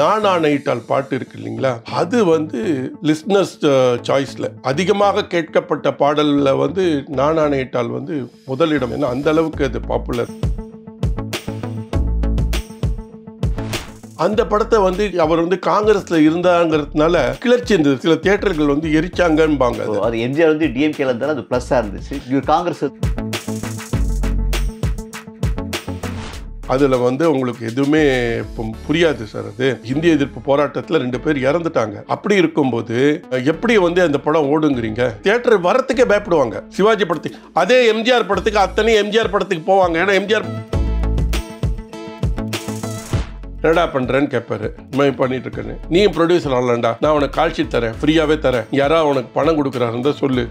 நான் ஆணையிட்டால் பாட்டு இருக்கு இல்லைங்களா, அது வந்து லிஸ்னர்ஸ் சாய்ஸ்ல அதிகமாக கேட்கப்பட்ட பாடல்ல வந்து நான் ஆணையிட்டால் வந்து முதலிடம். ஏன்னா அந்த அளவுக்கு அது பாப்புலர். அந்த படத்தை வந்து அவர் வந்து காங்கிரஸ்ல இருந்தாங்கிறதுனால கிளர்ச்சி இருந்தது. சில தியேட்டர்கள் வந்து எரிச்சாங்கன்பாங்க. அது எம்ஜிஆர் வந்து டிஎம்கேல இருந்தாலும் அது பிளஸ்ஸா இருந்துச்சு. இவர் காங்கிரஸ். அதுல வந்து உங்களுக்கு எதுவுமே புரியாது சார். அது இந்திய எதிர்ப்பு போராட்டத்துல 2 பேர் இறந்துட்டாங்க. அப்படி இருக்கும்போது எப்படி வந்து அந்த படம் ஓடுங்கிறீங்க? தியேட்டர் வரத்துக்கே பயப்படுவாங்க. சிவாஜி படத்துக்கு, அதே எம்ஜிஆர் படத்துக்கு அத்தனை எம்ஜிஆர் படத்துக்கு போவாங்க. ஏன்னா எம்ஜிஆர் என்னடா பண்றேன்னு கேட்பாரு. பண்ணிட்டு இருக்கேன்னு, நீ ப்ரொடியூசர் ஆகலாம்டா, நான் உனக்கு கால் ஷீட் தரேன், ஃப்ரீயாவே தரேன், யாராவது உனக்கு பணம் கொடுக்குறாருந்தா சொல்லு.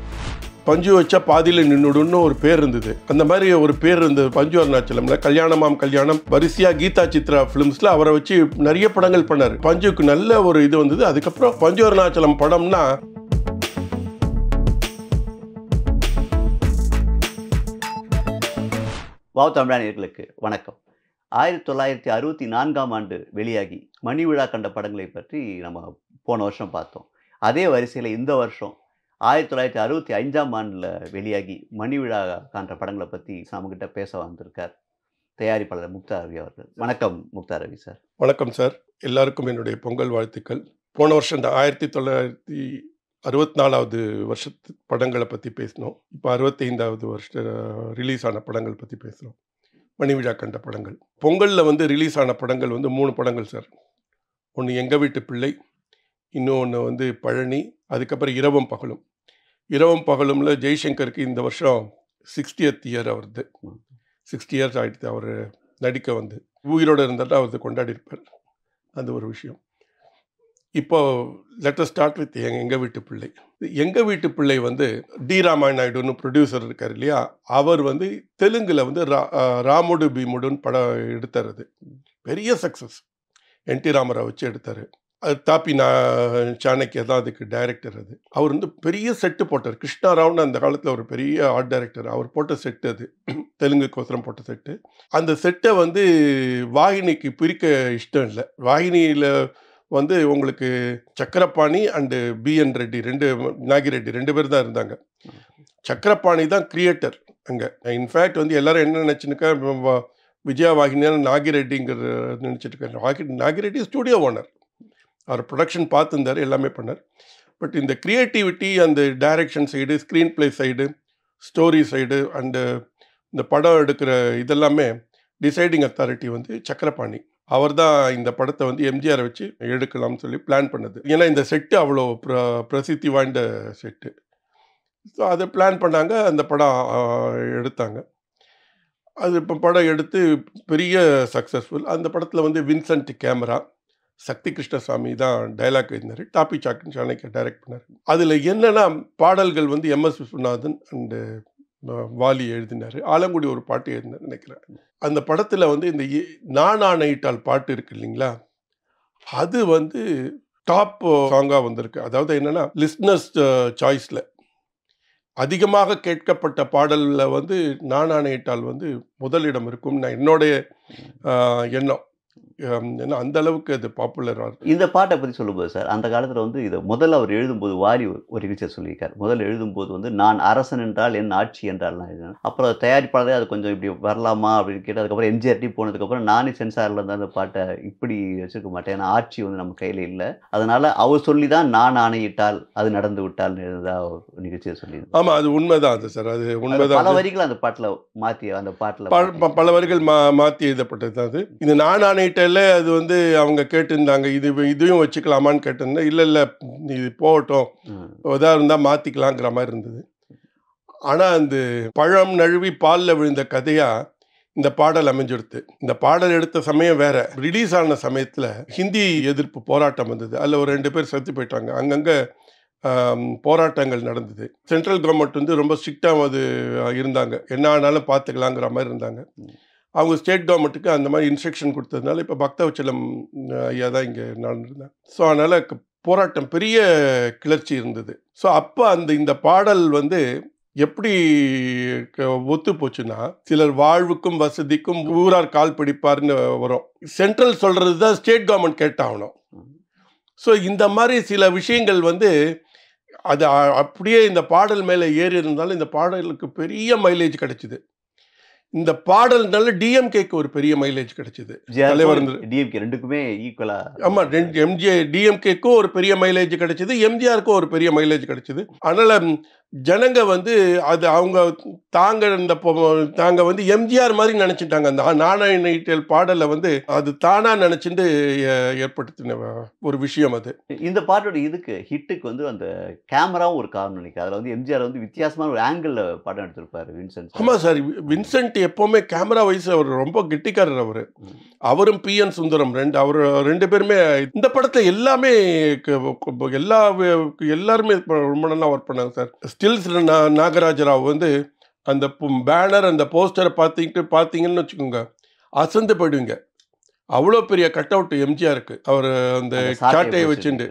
பஞ்சு வச்சா பாதியில நின்னுடுன்னு ஒரு பேர் இருந்தது. அந்த மாதிரி ஒரு பேர் இருந்தது பஞ்சு அருணாச்சலம்ல. கல்யாணமாம் கல்யாணம், வரிசையா கீதா சித்ரா பிலிம்ஸ்ல அவரை வச்சு நிறைய படங்கள் பண்ணாரு. பஞ்சுக்கு நல்ல ஒரு இது வந்தது. அதுக்கப்புறம் பஞ்சு அருணாச்சலம் படம்னா வாவ் தமிழானியர்களுக்கு வணக்கம். 1964ஆம் ஆண்டு வெளியாகி மணி விழா கண்ட படங்களை பற்றி நம்ம போன வருஷம் பார்த்தோம். அதே வரிசையில் இந்த வருஷம் 1965ஆம் ஆண்டில் வெளியாகி மணி விழா காண்ற படங்களை பற்றி நம்மகிட்ட பேச வந்திருக்கார் தயாரிப்பாளர் முக்தா ரவி அவர்கள். வணக்கம் முக்தா ரவி சார். வணக்கம் சார். எல்லாருக்கும் என்னுடைய பொங்கல் வாழ்த்துக்கள். போன வருஷம் இந்த 1964வது வருஷத்து படங்களை பற்றி பேசினோம். இப்போ 65வது வருஷம் ரிலீஸ் ஆன படங்கள் பற்றி பேசுகிறோம். மணி விழா கண்ட படங்கள். பொங்கலில் வந்து ரிலீஸ் ஆன படங்கள் வந்து 3 படங்கள் சார். ஒன்று எங்கள் வீட்டு பிள்ளை, இன்னொன்று வந்து பழனி, அதுக்கப்புறம் இரவும் பகலும். இரவும் பகலும்ல ஜெய்சங்கருக்கு இந்த வருஷம் 60th இயர் வருது. 60 இயர்ஸ் ஆகிடுது அவர் நடிக்க வந்து. உயிரோடு இருந்தாலும் அவர் கொண்டாடி இருப்பார். அந்த ஒரு விஷயம். இப்போ லெட் அஸ் ஸ்டார்ட் வித் எங்கள் வீட்டு பிள்ளை. எங்கள் வீட்டு பிள்ளை வந்து டி ராமாயண நாயுடுன்னு ப்ரொடியூசர் இருக்கார் இல்லையா, அவர் வந்து தெலுங்கில் வந்து ராமுடு பீமுடுன்னு படம் எடுத்தார். அது பெரிய சக்ஸஸ். என்டி ராமராவ் வச்சு எடுத்தார். அது தாப்பி சாணக்கியா தான் அதுக்கு டைரக்டர். அது அவர் வந்து பெரிய செட்டு போட்டார். கிருஷ்ணாராவ்னு அந்த காலத்தில் ஒரு பெரிய ஆர்ட் டைரக்டர். அவர் போட்ட செட்டு அது, தெலுங்குக்கோசரம் போட்ட செட்டு. அந்த செட்டை வந்து வாகினிக்கு பிரிக்க இஷ்டம் இல்லை. வாகினியில் வந்து உங்களுக்கு சக்கரபாணி அண்டு பிஎன் ரெட்டி, நாகிரெட்டி 2 பேர் தான் இருந்தாங்க. சக்கரபாணி தான் கிரியேட்டர் அங்கே. இன்ஃபேக்ட் வந்து எல்லாரும் என்ன நினச்சினுக்கா, விஜயா வாகினியான நாகிரெட்டிங்கிற நினச்சிட்டு இருக்காரு. Nagireddy studio owner. அவர் ப்ரொடக்ஷன் பார்த்துருந்தார், எல்லாமே பண்ணார். பட் இந்த க்ரியேட்டிவிட்டி, அந்த direction side, screen play side, story side and இந்த படம் எடுக்கிற இதெல்லாமே டிசைடிங் அத்தாரிட்டி வந்து சக்கரபாணி. அவர் தான் இந்த படத்தை வந்து எம்ஜிஆரை வச்சு எடுக்கலாம்னு சொல்லி பிளான் பண்ணது. ஏன்னா இந்த செட்டு அவ்வளோ பிரசித்தி வாய்ந்த செட்டு. ஸோ அதை பிளான் பண்ணாங்க. அந்த படம் எடுத்தாங்க. அது இப்போ படம் எடுத்து பெரிய சக்ஸஸ்ஃபுல். அந்த படத்தில் வந்து வின்சென்ட் கேமரா, சக்தி கிருஷ்ணசாமி தான் டைலாக் எழுதினார். டாப்பி சாணக்கியா டைரக்ட் பண்ணார். அதில் என்னென்னா பாடல்கள் வந்து எம்எஸ் விஸ்வநாதன் அண்டு வாலி எழுதினார். ஆலங்குடி ஒரு பாட்டு எழுதினார் நினைக்கிறேன். அந்த படத்தில் வந்து இந்த நான் ஆணையிட்டால் பாட்டு இருக்கு இல்லைங்களா, அது வந்து டாப் சாங்காக வந்திருக்கு. அதாவது என்னென்னா லிஸ்னர்ஸ் சாய்ஸில் அதிகமாக கேட்கப்பட்ட பாடலில் வந்து நான் ஆணையிட்டால் வந்து முதலிடம் இருக்கும் என்னுடைய எண்ணம். ஏன்னா அந்த அளவுக்கு அது பாப்புலராக இருக்கு. இந்த பாட்டை பற்றி சொல்லும்போது சார், அந்த காலத்தில் வந்து இதை முதல்ல அவர் எழுதும்போது வாலி ஒரு நிகழ்ச்சியை சொல்லியிருக்கார். முதல்ல எழுதும்போது வந்து நான் அரசன் என்றால் என் ஆட்சி என்றால் நான் எழுதினேன். அப்புறம் தயாரிப்பாளரே அது கொஞ்சம் இப்படி வரலாமா அப்படின்னு கேட்டு, அதுக்கப்புறம் எம்ஜிஆர்டி போனதுக்கப்புறம் நானே சென்சாரில் இருந்து அந்த பாட்டை இப்படி வச்சுருக்க மாட்டேன், ஏன்னா ஆட்சி வந்து நம்ம கையில் இல்லை, அதனால் அவர் சொல்லி தான் நான் ஆணையிட்டால் அது நடந்து விட்டால்னு எழுதா ஒரு நிகழ்ச்சியை சொல்லியிருந்தேன். ஆமாம், அது உண்மைதான். அது சார், அது உண்மைதான். பல வரிகள் அந்த பாட்டில் மாற்றி, அந்த பாட்டில் பல வரிகள் மாற்றி எழுதப்பட்டது தான் அது. இது நான் ஆணையிட்ட அது வந்து அவங்க கேட்டிருந்தாங்க, இதையும் வச்சுக்கலாமான்னு கேட்டிருந்தேன். இல்லை இது போகட்டும், எதாக இருந்தால் மாற்றிக்கலாங்கிற மாதிரி இருந்தது. ஆனால் அந்த பழம் நழுவி பாலில் விழுந்த கதையாக இந்த பாடல் அமைஞ்சிடுது. இந்த பாடல் எடுத்த சமயம் வேற. ரிலீஸ் ஆன சமயத்தில் ஹிந்தி எதிர்ப்பு போராட்டம் வந்தது. அதில் ஒரு 2 பேர் செத்து போயிட்டாங்க. அங்கங்கே போராட்டங்கள் நடந்தது. சென்ட்ரல் கவர்மெண்ட் வந்து ரொம்ப ஸ்ட்ரிக்டாக அது இருந்தாங்க. என்ன ஆனாலும் பார்த்துக்கலாங்கிற மாதிரி இருந்தாங்க. அவங்க ஸ்டேட் கவர்மெண்ட்டுக்கு அந்த மாதிரி இன்ஸ்ட்ரக்ஷன் கொடுத்ததுனால இப்போ பக்தவச்சலம் ஐயா தான் இங்கே நடந்திருந்தாங்க. ஸோ அதனால் போராட்டம் பெரிய கிளர்ச்சி இருந்தது. ஸோ அப்போ இந்த பாடல் வந்து எப்படி ஒத்து போச்சுன்னா, சிலர் வாழ்வுக்கும் வசதிக்கும் ஊரார் கால் பிடிப்பார்னு வரும். சென்ட்ரல் சொல்றது தான் ஸ்டேட் கவர்மெண்ட் கேட்டாகணும். ஸோ இந்த மாதிரி சில விஷயங்கள் வந்து அது அப்படியே இந்த பாடல் மேலே ஏறி இருந்தாலும் இந்த பாடலுக்கு பெரிய மைலேஜ் கிடைச்சிது. இந்த பாடல்னால டிஎம்கேக்கு ஒரு பெரிய மைலேஜ் கிடைச்சிது. தலைவர் டிஎம்கே ரெண்டுக்குமே ஈக்குவலா. ஆமாம், டிஎம்கேக்கும் ஒரு பெரிய மைலேஜ் கிடைச்சிது, எம்ஜிஆருக்கும் ஒரு பெரிய மைலேஜ் கிடைச்சிது. அதனால் ஜனங்க வந்து அது அவங்க தாங்க வந்து எம்ஜிஆர் மாதிரி நினச்சிட்டாங்க. அந்த நாணயல் பாடலை வந்து அது தானாக நினச்சிட்டு ஏற்படுத்தின ஒரு விஷயம் அது. இந்த பாட்டோட இதுக்கு ஹிட்டுக்கு வந்து அந்த கேமராவும் ஒரு காரணம் நினைக்கிறேன். அதில் வந்து எம்ஜிஆர் வந்து வித்தியாசமான ஒரு ஆங்கிளில் படம் எடுத்திருப்பாரு வின்சென்ட். ஆமாம் சார், வின்சென்ட் எப்போவுமே கேமரா வைஸ் அவர் ரொம்ப கெட்டிக்காரர். அவரும் PN சுந்தரம் அவர் 2 பேருமே இந்த படத்தில் எல்லாமே எல்லாருமே ரொம்ப நல்லா ஒர்க் பண்ணாங்க சார். ஸ்டில்ஸ் நாகராஜராவ் வந்து அந்த பேனர் அந்த போஸ்டரை பார்த்தீங்கன்னு வச்சுக்கோங்க, அசந்து போயிடுவீங்க. அவ்வளோ பெரிய கட் அவுட் எம்ஜிஆருக்கு. அவர் அந்த சாட்டையை வச்சுட்டு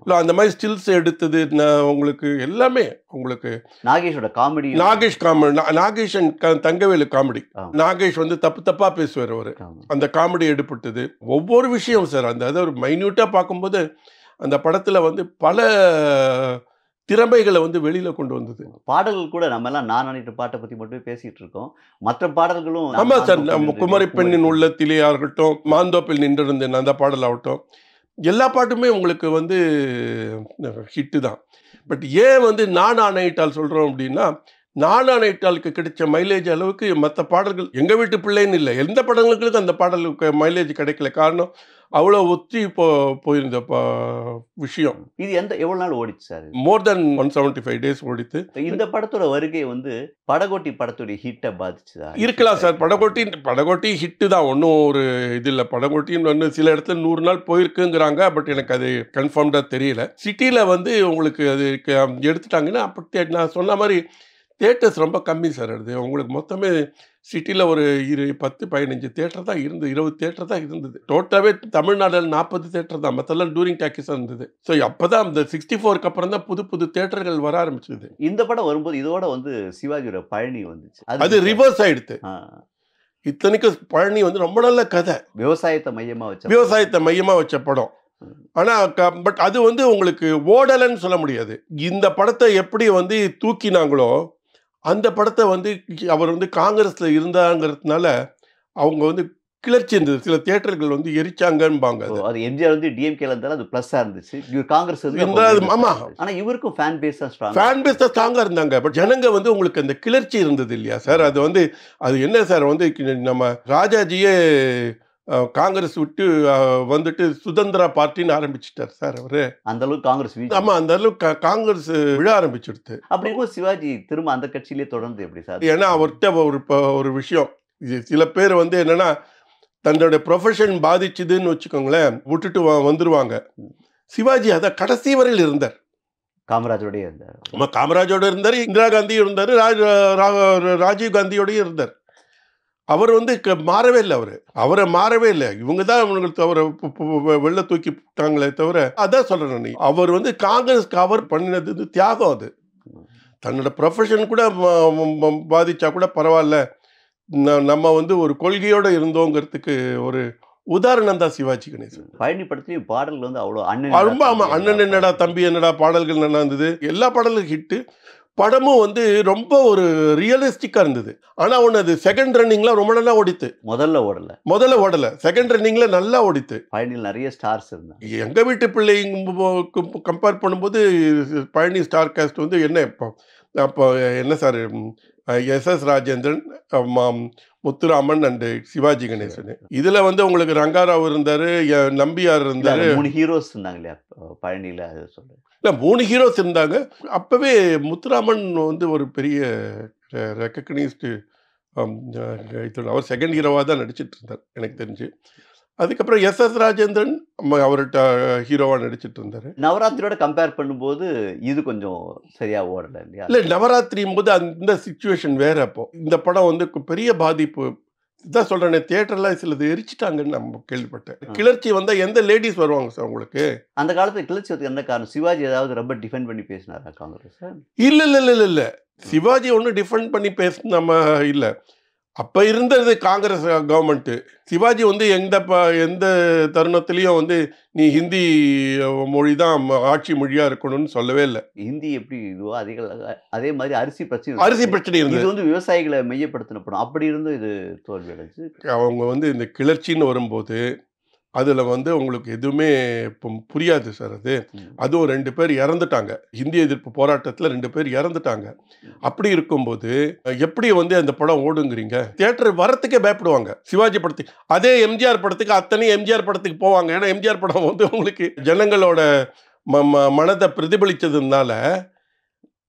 இல்லை அந்த மாதிரி ஸ்டில்ஸ் எடுத்தது உங்களுக்கு எல்லாமே உங்களுக்கு நாகேஷோட காமெடி. நாகேஷ் தங்கவேலு காமெடி. நாகேஷ் வந்து தப்பாக பேசுவார். அவர் அந்த காமெடி எடுப்பட்டது ஒவ்வொரு விஷயம் சார். அந்த அதை ஒரு மைன்யூட்டாக பார்க்கும்போது அந்த படத்தில் வந்து பல திறமைகளை வந்து வெளியில கொண்டு வந்தது. பாடல்கள் கூட நம்ம எல்லாம் நான் நினைக்கிற பாட்டை பற்றி மட்டுமே பேசிட்டு இருக்கோம். மற்ற பாடல்களும் ஆமாம் சார், நம்ம குமரி பெண்ணின் உள்ளத்திலே ஆகட்டும், மாந்தோப்பில் நின்றிருந்தேன் அந்த பாடல் ஆகட்டும், எல்லா பாட்டுமே உங்களுக்கு வந்து ஹிட்டு தான். பட் ஏன் வந்து நான் ஆணையிட்டால் சொல்கிறோம் அப்படின்னா, நான் ஆணையிட்டாலுக்கு கிடைச்ச மைலேஜ் அளவுக்கு மற்ற பாடல்கள் எங்கள் வீட்டு பிள்ளைன்னு இல்லை, எந்த படங்களுக்கு அந்த பாடலுக்கு மைலேஜ் கிடைக்கல. காரணம் அவ்வளோ ஒத்தி போயிருந்த விஷயம். இது எவ்வளோ நாள் ஓடிச்சு சார்? மோர் தென் 175 days ஓடித்து. இந்த படத்தோட வருகை வந்து படகோட்டி படத்துடைய ஹிட்டை பாதிச்சுதா? இருக்கலாம் சார். படகோட்டி ஹிட்டு தான், ஒன்றும் ஒரு இது இல்லை. படகோட்டின்னு வந்து சில இடத்துல 100 நாள் போயிருக்குங்கிறாங்க. பட் எனக்கு அது கன்ஃபார்ம்டாக தெரியல. சிட்டியில் வந்து உங்களுக்கு அது எடுத்துட்டாங்கன்னா அப்படி நான் சொன்ன மாதிரி தியேட்டர்ஸ் ரொம்ப கம்மி சார். அது உங்களுக்கு மொத்தமே சிட்டியில் ஒரு 10-15 தியேட்டர் தான் இருந்தது, 20 தியேட்டர் தான் இருந்தது. டோட்டலாகவே தமிழ்நாட்டில் 40 தியேட்டர் தான், மற்றெல்லாம் டூரிங் டாக்கீஸாக இருந்தது. ஸோ அப்போ தான் இந்த 64க்கு அப்புறம் தான் புது தியேட்டர்கள் வர ஆரம்பிச்சது. இந்த படம் வரும்போது இதோட வந்து சிவாஜியோட பழனி வந்துச்சு. அது ரிவர்ஸ் ஆகிடுது. இத்தனைக்கும் பழனி வந்து ரொம்ப நல்ல கதை, விவசாயத்தை மையமாக வச்ச படம். ஆனால் பட் அது வந்து உங்களுக்கு ஓடலைன்னு சொல்ல முடியாது. இந்த படத்தை எப்படி வந்து தூக்கினாங்களோ அந்த படத்தை வந்து அவர் வந்து காங்கிரஸில் இருந்தாங்கிறதுனால அவங்க வந்து கிளர்ச்சி இருந்தது. சில தியேட்டர்கள் வந்து எரிச்சாங்கன்பாங்க. அது எம்ஜிஆர் வந்து டிஎம்கேல இருந்தாலும் அது ப்ளஸ்ஸாக இருந்துச்சு. காங்கிரஸ் ஆமாம், ஆனால் இவருக்கும் ஃபேன் பேஸ் தான் ஸ்ட்ராங்காக இருந்தாங்க. பட் ஜனங்க வந்து உங்களுக்கு அந்த கிளர்ச்சி இருந்தது இல்லையா சார்? அது வந்து அது என்ன சார் வந்து நம்ம ராஜாஜியே காங்கிரஸ் விட்டு வந்துட்டு சுதந்திரா பார்ட்டின்னு ஆரம்பிச்சிட்டார் சார். அவரு அந்த அளவுக்கு காங்கிரஸ். ஆமா, அந்த அளவுக்கு காங்கிரஸ் விழ ஆரம்பிச்சிடுது. அப்படி இருக்கும் சிவாஜி திரும்ப அந்த கட்சியிலே தொடர்ந்து எப்படி சார்? ஏன்னா அவர்கிட்ட ஒரு விஷயம், சில பேர் வந்து என்னன்னா தன்னோட ப்ரொஃபஷன் பாதிச்சுதுன்னு வச்சுக்கோங்களேன், விட்டுட்டு வந்துருவாங்க. சிவாஜி அதை கடைசி வரையில் இருந்தார். காமராஜோடய இருந்தார். ஆமா, காமராஜோட இருந்தார், இந்திரா காந்தியும் இருந்தார், ராஜீவ் காந்தியோடய இருந்தார். அவர் வந்து மாறவே இல்லை. அவரை மாறவே இல்லை. இவங்க தான் அவங்களுக்கு அவரை வெளில தூக்கி விட்டாங்களே தவிர. அதான் சொல்கிறேன் நான், அவர் வந்து காங்கிரஸ் கவர் பண்ணினது தியாகம். அது தன்னோட ப்ரொஃபஷன் கூட பாதிச்சா கூட பரவாயில்ல, நம்ம வந்து ஒரு கொள்கையோடு இருந்தோங்கிறதுக்கு ஒரு உதாரணம் தான் சிவாஜி கணேசன். பழனி படத்துலையும் பாடல்கள் வந்து அவ்வளோ ரொம்ப ஆமாம், அண்ணன் என்னடா தம்பி என்னடா பாடல்கள் நல்லா இருந்தது. எல்லா பாடல்களும் ஹிட்டு. படமும் வந்து ரொம்ப ஒரு ரியலிஸ்டிக்காக இருந்தது. ஆனால் ஒன்று, அது செகண்ட் ரன்னிங்லாம் ரொம்ப நல்லா ஓடித்து. முதல்ல ஓடலை, செகண்ட் ரன்னிங்கில் நல்லா ஓடித்து. பழனியில் நிறைய ஸ்டார்ஸ் இருந்தாங்க. எங்கள் வீட்டு பிள்ளைங்க கம்பேர் பண்ணும்போது பழனி ஸ்டார் காஸ்ட் வந்து என்ன அப்போ என்ன sir, SS Rajendran, Muthuraman and Sivaji Ganesan. இதில் வந்து உங்களுக்கு ரங்காராவ் இருந்தார், நம்பியார் இருந்தார். 3 ஹீரோஸ் இருந்தாங்க இல்லையா பழனியில்? அதை சொல்கிறேன். இல்லை, 3 ஹீரோஸ் இருந்தாங்க. அப்போவே முத்துராமன் வந்து ஒரு பெரிய ரெக்கக்னைஸ்டு அவர் செகண்ட் ஹீரோவாக தான் நடிச்சிட்டு இருந்தார் எனக்கு தெரிஞ்சு. அதுக்கப்புறம் SS ராஜேந்திரன் அவர்கிட்ட ஹீரோவாக நடிச்சிட்டு இருந்தார். நவராத்திரியோட கம்பேர் பண்ணும்போது இது கொஞ்சம் சரியாக ஓடலை இல்லையா? இல்லை, நவராத்திரியும் போது அந்த சிச்சுவேஷன் வேறு. அப்போது இந்த படம் வந்து பெரிய பாதிப்பு இதான் சொல்கிறேனே, தியேட்டரில் சிலது எரிச்சிட்டாங்கன்னு நம்ம கேள்விப்பட்டேன். கிளர்ச்சி வந்தால் எந்த லேடிஸ் வருவாங்க சார் உங்களுக்கு? அந்த காலத்தில் கிளர்ச்சி வந்து என்ன காரணம்? சிவாஜி ஏதாவது ரொம்ப டிஃபெண்ட் பண்ணி பேசினாரா காங்கிரஸ்? இல்லை. சிவாஜி ஒன்றும் டிஃபெண்ட் பண்ணி நம்ம இல்லை. அப்போ இருந்தது காங்கிரஸ் கவர்மெண்ட்டு. சிவாஜி வந்து எந்த தருணத்துலேயும் வந்து நீ ஹிந்தி மொழி தான் ஆட்சி மொழியாக இருக்கணும்னு சொல்லவே இல்லை. ஹிந்தி எப்படி இதுவோ அதே மாதிரி அரிசி பிரச்சனை இருந்தது. இது வந்து விவசாயிகளை மையப்படுத்தின படம். அப்படி இருந்தும் இது தோல்வி அடைஞ்சு. அவங்க வந்து இந்த கிளர்ச்சின்னு வரும்போது அதில் வந்து உங்களுக்கு எதுவுமே இப்போ புரியாது சார். அதுவும் 2 பேர் இறந்துட்டாங்க. ஹிந்தி எதிர்ப்பு போராட்டத்தில் 2 பேர் இறந்துட்டாங்க. அப்படி இருக்கும்போது எப்படி வந்து அந்த படம் ஓடுங்கிறீங்க? தியேட்டர் வரத்துக்கே பயப்படுவாங்க சிவாஜி படத்துக்கு. அதே எம்ஜிஆர் படத்துக்கு அத்தனை எம்ஜிஆர் படத்துக்கு போவாங்க. ஏன்னா எம்ஜிஆர் படம் வந்து உங்களுக்கு ஜனங்களோட மனதை பிரதிபலித்ததுனால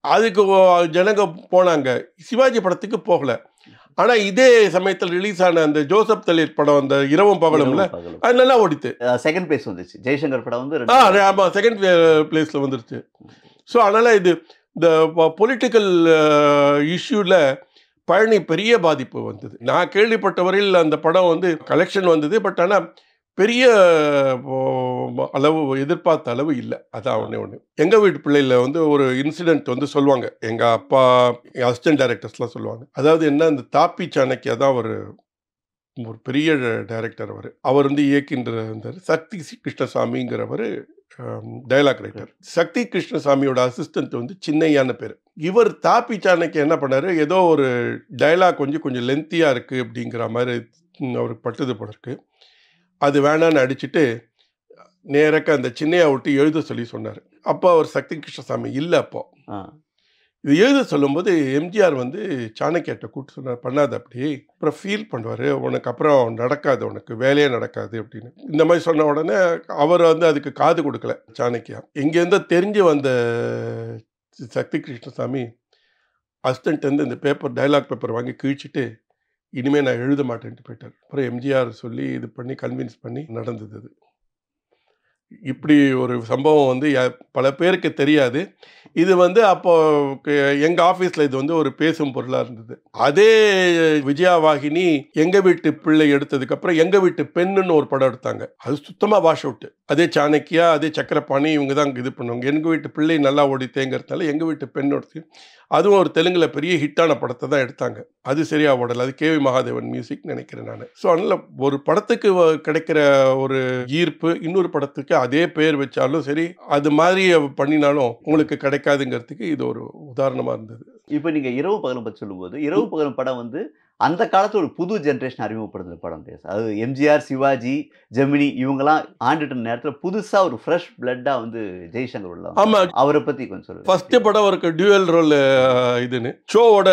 அதுக்கு ஜனங்க போனாங்க. சிவாஜி படத்துக்கு போகல. ஆனால் இதே சமயத்தில் ரிலீஸ் ஆன அந்த ஜோசப் தலித் படம், அந்த இரவும் பகலும்ல, அது நல்லா ஓடித்து. செகண்ட் பிளேஸ் வந்துச்சு. ஜெய்சங்கர் படம் வந்து ஆமாம், செகண்ட் பிளேஸில் வந்துருச்சு. ஸோ அதனால் இது இந்த பொலிட்டிக்கல் இஷ்யூவில் பழனி பெரிய பாதிப்பு வந்தது. நான் கேள்விப்பட்ட வரையில் அந்த படம் வந்து கலெக்ஷன் வந்தது. பட் ஆனால் பெரிய அளவு எதிர்பார்த்த அளவு இல்லை. அதான் ஒன்று. எங்கள் வீட்டு பிள்ளையில் வந்து ஒரு இன்சிடெண்ட் வந்து சொல்லுவாங்க. எங்கள் அப்பா அசிஸ்டன்ட் டைரக்டர்ஸ்லாம் சொல்லுவாங்க. அதாவது என்ன, இந்த தாப்பி சாணக்கியா தான் ஒரு பெரிய டைரக்டர். அவர் வந்து இயக்கின்றார். சக்தி கிருஷ்ணசாமிங்கிறவர் டயலாக் ரைட்டர். சக்தி கிருஷ்ணசாமியோட அசிஸ்டன்ட் வந்து சின்னையான்னு பேர். இவர் தாப்பி சாணக்கியா என்ன பண்ணார், ஏதோ ஒரு டயலாக் கொஞ்சம் லென்த்தியாக இருக்குது அப்படிங்கிற மாதிரி அவருக்கு பட்டுது போல இருக்கு. அது வேணான்னு அடிச்சுட்டு நேரக்க அந்த சின்னையா விட்டு எழுத சொல்லி சொன்னார். அப்போ அவர் சக்தி கிருஷ்ணசாமி இல்லை. அப்போ இது எழுத சொல்லும்போது எம்ஜிஆர் வந்து சாணக்கியாட்ட கூப்பிட்டு சொன்னார், பண்ணாது அப்படி, அப்புறம் ஃபீல் பண்ணுவார், உனக்கு அப்புறம் நடக்காது, உனக்கு வேலையே நடக்காது அப்படின்னு. இந்த மாதிரி சொன்ன உடனே அவர் வந்து அதுக்கு காது கொடுக்கல சாணக்கியா. இங்கேருந்து தெரிஞ்சு வந்த சக்தி கிருஷ்ணசாமி அசிஸ்டன்ட் வந்து இந்த டைலாக் பேப்பர் வாங்கி கிழிச்சிட்டு இனிமேல் நான் எழுத மாட்டேன்ட்டு போயிட்டார். அப்புறம் எம்ஜிஆர் சொல்லி இது பண்ணி கன்வின்ஸ் பண்ணி நடந்தது. அது இப்படி ஒரு சம்பவம் வந்து பல பேருக்கு தெரியாது. இது வந்து அப்போ எங்கள் ஆஃபீஸில் இது வந்து ஒரு பேசும் பொருளாக இருந்தது. அதே விஜயவாகினி எங்கள் வீட்டு பிள்ளை எடுத்ததுக்கப்புறம் எங்கள் வீட்டு பெண்ணுன்னு ஒரு படம் எடுத்தாங்க. அது சுத்தமாக வாஷ் அவுட்டு. அதே சாணக்கியா, அதே சக்கரபாணி, இவங்க தான் இது பண்ணுவாங்க. எங்கள் வீட்டு பிள்ளை நல்லா ஓடித்தேங்கிறதுனால எங்கள் வீட்டு பெண் எடுத்து, அதுவும் ஒரு தெலுங்கில் பெரிய ஹிட்டான படத்தை தான் எடுத்தாங்க. அது சரியாக ஓடலை. அது கேவி மகாதேவன் மியூசிக் நினைக்கிறேன் நான். ஸோ அதனால் ஒரு படத்துக்கு கிடைக்கிற ஒரு ஈர்ப்பு இன்னொரு படத்துக்கு அதே பேர் வச்சாலும் சரி, அது மாதிரி பண்ணினாலும் உங்களுக்கு கிடைக்காதுங்கிறதுக்கு இது ஒரு உதாரணமாக இருந்தது. இப்போ நீங்கள் இரவு பகலும் பற்றி சொல்லும்போது, இரவு பகலும் படம் வந்து அந்த காலத்தில் ஒரு புது ஜென்ரேஷன் அறிமுகப்படுத்துகிற படம் பேச. அது எம்ஜிஆர், சிவாஜி, ஜெமினி இவங்கெல்லாம் ஆண்டுட்ட நேரத்தில் புதுசாக ஒரு ஃப்ரெஷ் பிளட்டாக வந்து ஜெய்சங்கர் உள்ள. ஆமாம், அவரை பற்றி கொஞ்சம் சொல்லுங்கள். ஃபஸ்ட்டு படம் அவருக்கு டியூவல் ரோல் இதுன்னு ஷோவோட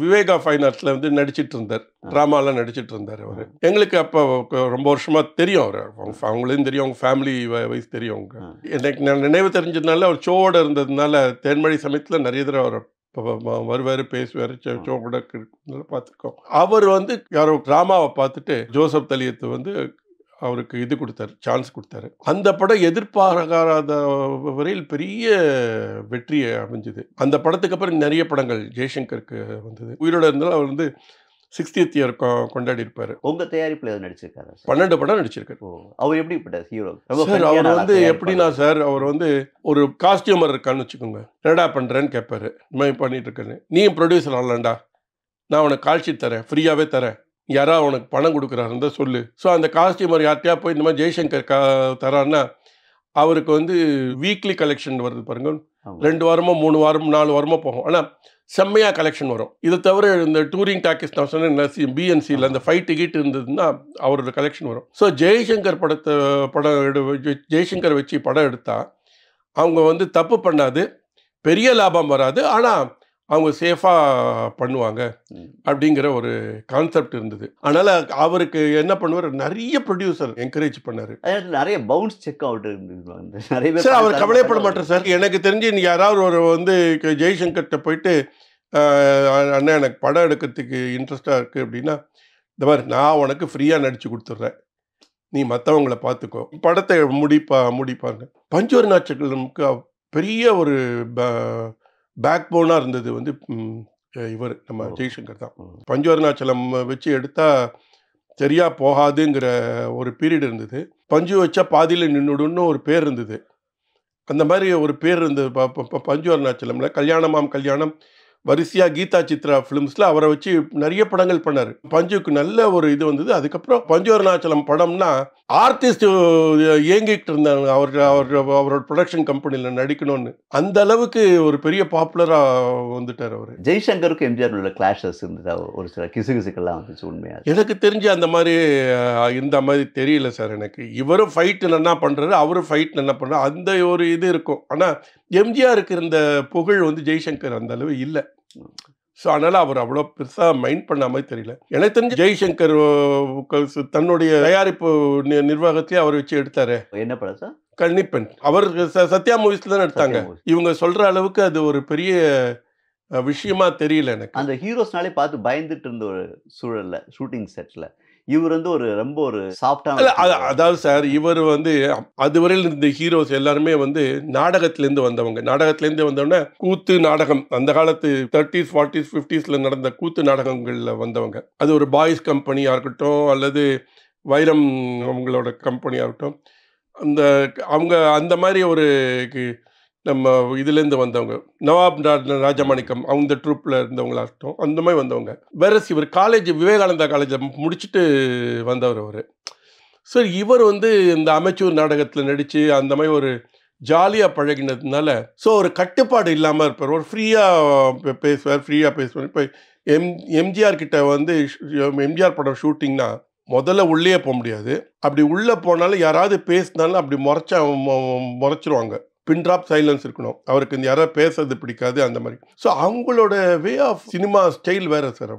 விவேகா ஃபைன் ஆர்ட்ஸில் வந்து நடிச்சிட்டு இருந்தார். ட்ராமாலாம் நடிச்சிட்டு இருந்தார் அவர். எங்களுக்கு அப்போ ரொம்ப வருஷமாக தெரியும் அவர். அவங்களையும் தெரியும், அவங்க ஃபேமிலி வைஸ் தெரியும். அவங்க எனக்கு நான் நினைவு தெரிஞ்சதுனால அவர் ஷோவோட இருந்ததுனால தேன்மழை சமயத்தில் நிறைய தடவை அவர் வருவார், பேசுவார், ஷோ கூட பார்த்துருக்கோம். அவர் வந்து யாரோ ட்ராமாவை பார்த்துட்டு ஜோசப் தலியத்து வந்து அவருக்கு இது கொடுத்தாரு, சான்ஸ் கொடுத்தாரு. அந்த படம் எதிர்பாராத வரையில் பெரிய வெற்றியை அமைஞ்சுது. அந்த படத்துக்கு அப்புறம் நிறைய படங்கள் ஜெய்சங்கருக்கு வந்தது. உயிரோட இருந்தாலும் அவர் வந்து 60th இயர் கொண்டாடி இருப்பார். உங்கள் தயாரிப்பில் எதாவது நடிச்சிருக்காரு? 12 படம் நடிச்சிருக்காரு. அவர் எப்படிப்பட்ட ஹீரோ சார்? அவர் வந்து எப்படின்னா சார், அவர் வந்து ஒரு காஸ்டியூமர் இருக்கான்னு வச்சுக்கோங்க. என்னடா பண்ணுறேன்னு கேட்பாரு. இந்த மாதிரி பண்ணிட்டு இருக்கேன்னு. நீயும் ப்ரொடியூசர் ஆகலாம்டா, நான் உனக்கு கால் ஷீட் தரேன், ஃப்ரீயாகவே தரேன், யாராவது உனக்கு பணம் கொடுக்குறாருந்தா சொல்லு. ஸோ அந்த காஸ்டியூமர் யார்ட்டையா போய் இந்த மாதிரி ஜெய்சங்கர் தரான்னா அவருக்கு வந்து வீக்லி கலெக்ஷன் வருது பாருங்க. 2 வாரமோ 3 வாரம் 4 வாரமோ போகும். ஆனால் செம்மையாக கலெக்ஷன் வரும். இதை தவிர இந்த டூரிங் டாக்கீஸ் நான் சொன்னேன் பிஎன்சியில் அந்த 5 டிக்கெட் இருந்ததுன்னா அவரோட கலெக்ஷன் வரும். ஸோ ஜெய்சங்கர் ஜெய்சங்கர் வச்சு படம் எடுத்தால் அவங்க வந்து தப்பு பண்ணாது, பெரிய லாபம் வராது, ஆனால் அவங்க சேஃபாக பண்ணுவாங்க அப்படிங்கிற ஒரு கான்செப்ட் இருந்தது. அதனால் அவருக்கு என்ன பண்ணுவார், நிறைய ப்ரொடியூசர் என்கரேஜ் பண்ணார். நிறைய பவுன்ஸ் செக் அவுட் இருந்தது. நிறைய சார் அவர் கவலைப்பட மாட்டார் சார். எனக்கு தெரிஞ்சு யாராவது ஒரு வந்து ஜெய்சங்கர்கிட்ட போயிட்டு அண்ணா எனக்கு படம் எடுக்கிறதுக்கு இன்ட்ரெஸ்டாக இருக்குது அப்படின்னா, இந்த மாதிரி நான் உனக்கு ஃப்ரீயாக நடித்து கொடுத்துட்றேன், நீ மற்றவங்கள பார்த்துக்கோ, படத்தை முடிப்பாங்க. பஞ்சவர்ணாச்சலமுக்கு பெரிய ஒரு பேக் போனாக இருந்தது வந்து இவர் நம்ம ஜெய்சங்கர் தான். பஞ்சவர்ணாச்சலம் வச்சு எடுத்தால் சரியாக போகாதுங்கிற ஒரு பீரியட் இருந்தது. பஞ்சு வச்சா பாதியில் நின்றுடுன்னு ஒரு பேர் இருந்தது. அந்த மாதிரி ஒரு பேர் இருந்தது. பஞ்சு அருணாச்சலமில் கல்யாணமாம் கல்யாணம் வரிசையாக கீதா சித்ரா ஃபிலிம்ஸில் அவரை வச்சு நிறைய படங்கள் பண்ணார். பஞ்சுக்கு நல்ல ஒரு இது வந்தது. அதுக்கப்புறம் பஞ்சு அருணாச்சலம் படம்னா ஆர்டிஸ்ட் ஏங்கிட்டு இருந்தாங்க அவரோட ப்ரொடக்ஷன் கம்பெனியில் நடிக்கணும்னு. அந்த அளவுக்கு ஒரு பெரிய பாப்புலராக வந்துட்டார் அவர். ஜெய்சங்கருக்கும் எம்ஜிஆர் உள்ள கிளாஷஸ் இருந்தது, ஒரு சில கிசுகிசுக்கெல்லாம் வந்துச்சு உண்மையா? எனக்கு தெரிஞ்சு அந்த மாதிரி இருந்த மாதிரி தெரியல சார் எனக்கு. இவரும் ஃபைட் நல்லா பண்ணுறாரு, அவரும் ஃபைட் நல்லா பண்ணுறாரு, அந்த ஒரு இது இருக்கும். ஆனால் எம்ஜிஆருக்கு இருந்த புகழ் வந்து ஜெய்சங்கர் அந்த அளவு இல்லை. ஸோ அதனால் அவர் அவ்வளோ பெருசாக மைண்ட் பண்ண மாதிரி தெரியல. எனக்கு தெரிஞ்சு ஜெய்சங்கர் தன்னுடைய தயாரிப்பு நிர்வாகத்தையே அவர் வச்சு எடுத்தாரு. என்ன படம் சார்? கன்னிப்பெண். அவர் சத்யா மூவிஸில் தான் எடுத்தாங்க. இவங்க சொல்கிற அளவுக்கு அது ஒரு பெரிய விஷயமா தெரியல எனக்கு. அந்த ஹீரோஸ்னாலே பார்த்து பயந்துட்டு இருந்த ஒரு சூழல்ல, ஷூட்டிங் செட்டில் இவர் வந்து ரொம்ப ஒரு சாஃப்டான. அதாவது சார், இவர் வந்து அதுவரையில் இருந்த ஹீரோஸ் எல்லாருமே வந்து நாடகத்திலேருந்து வந்தவங்க. நாடகத்திலேருந்து வந்தவொடனே கூத்து நாடகம், அந்த காலத்து 30s 40s 50s நடந்த கூத்து நாடகங்களில் வந்தவங்க. அது ஒரு பாய்ஸ் கம்பெனியாக இருக்கட்டும் அல்லது வைரம் அவங்களோட கம்பெனியாக இருக்கட்டும், அவங்க அந்த மாதிரி ஒரு நம்ம இதுலேருந்து வந்தவங்க. நவாப் ராஜமாணிக்கம் அவங்க ட்ரூப்பில் இருந்தவங்களா இருக்கட்டும், அந்த மாதிரி வந்தவங்க. வேற இவர் விவேகானந்தா காலேஜில் முடிச்சுட்டு வந்தவர் அவர். ஸோ இவர் வந்து இந்த அமைச்சூர் நாடகத்தில் நடித்து அந்த மாதிரி ஒரு ஜாலியாக பழகினதுனால ஸோ ஒரு கட்டுப்பாடு இல்லாமல் இருப்பார். ஒரு ஃப்ரீயாக பேசுவார். இப்போ எம்ஜிஆர் கிட்ட வந்து எம்ஜிஆர் படம் ஷூட்டிங்னா முதல்ல உள்ளே போக முடியாது. அப்படி உள்ளே போனாலும் யாராவது பேசினாலும் அப்படி முறைச்சிருவாங்க. பின் ட்ராப் சைலன்ஸ் இருக்கணும். அவருக்கு இந்த யாராவது பேசுறது பிடிக்காது அந்த மாதிரி. ஸோ அவங்களோட வே ஆஃப் சினிமா ஸ்டைல் வேறு சார்.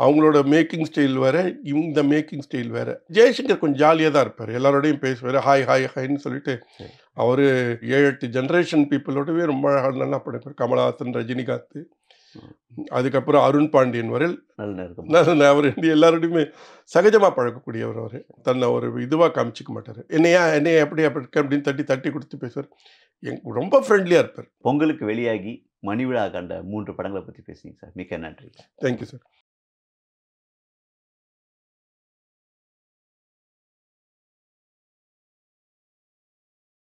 அவங்களோட மேக்கிங் ஸ்டைல் வேறு, இந்த மேக்கிங் ஸ்டைல் வேறு. ஜெய்சங்கர் கொஞ்சம் ஜாலியாக தான் இருப்பார். எல்லாரோடையும் பேசுவார். ஹாய் ஹாய் ஹாய்ன்னு சொல்லிட்டு அவர் 7-8 ஜென்ரேஷன் பீப்புளோடவே ரொம்ப நல்லா படைப்பார். கமலஹாசன், ரஜினிகாந்த், அதுக்கப்புறம் அருண் பாண்டியன் வரையில் அவர் எல்லாரோடையுமே சகஜமாக பழக்கக்கூடியவர். அவர் தன்னை ஒரு இதுவாக காமிச்சிக்க மாட்டார். என்னையா எப்படி அப்படின்னு தட்டி தட்டி கொடுத்து பேசுவார். ரொம்ப ஃப்ரெண்ட்லியாக இருப்பார். பொங்கலுக்கு வெளியாகி மணிவிழா கண்ட 3 படங்களை பற்றி பேசுனீங்க சார். மிக்க நன்றி. Thank you sir.